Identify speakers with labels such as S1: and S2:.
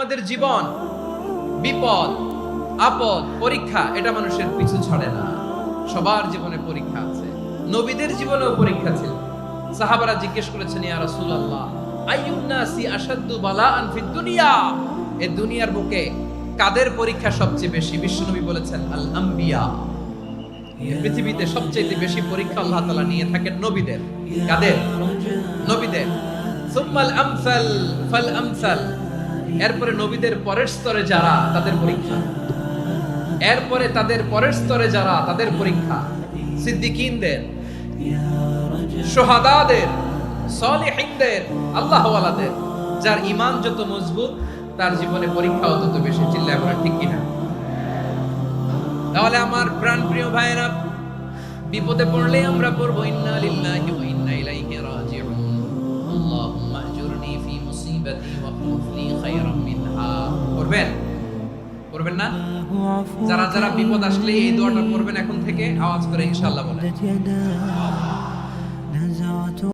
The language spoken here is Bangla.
S1: আমাদের জীবন বিপদ আপদ পরীক্ষা এটা মানুষের পিছু ছাড়ে না। সবার জীবনে পরীক্ষা আছে, নবীদের জীবনেও পরীক্ষা ছিল। সাহাবারা জিজ্ঞেস করেছেন, ইয়া রাসূলুল্লাহ আইয়ুন নাসি আশাদ্দু বালাআন ফিদ দুনিয়া, এই দুনিয়ার বুকে কাদের পরীক্ষা সবচেয়ে বেশি? বিশ্বনবী বলেছেন আল আম্বিয়া, পৃথিবীতে সবচেয়ে বেশি পরীক্ষা আল্লাহ তাআলা নিয়ে থাকেন নবীদের। কাদের? নবীদের। সুম্মাল আমসাল ফাল আমসাল, এরপরে নবীদের পরের স্তরে যারা তাদের পরীক্ষা, এরপরে তাদের পরের স্তরে যারা তাদের পরীক্ষা, সিদ্দিকীনদের, শুহাদাদের, সালিহিনদের, আল্লাহওয়ালাদের। যার ঈমান যত মজবুত তার জীবনে পরীক্ষাও তত বেশি। চিল্লায় বলা ঠিক কিনা? তাহলে আমার প্রাণ প্রিয় ভাইয়েরা, বিপদে পড়লে আমরা পড়বো ইন্না লিল্লাহি ওয়া ইন্না ইলাইহি রাজিউন, আল্লাহুম্মা আজুরনি ফি মুসিবাতি ওয়া খুলফ লি খায়রাম মিনহা। পড়বেন? পড়বেন না? যারা যারা বিপদ আসলে এই দোয়াটা পড়বেন এখন থেকে আওয়াজ করে ইনশাআল্লাহ বলেন।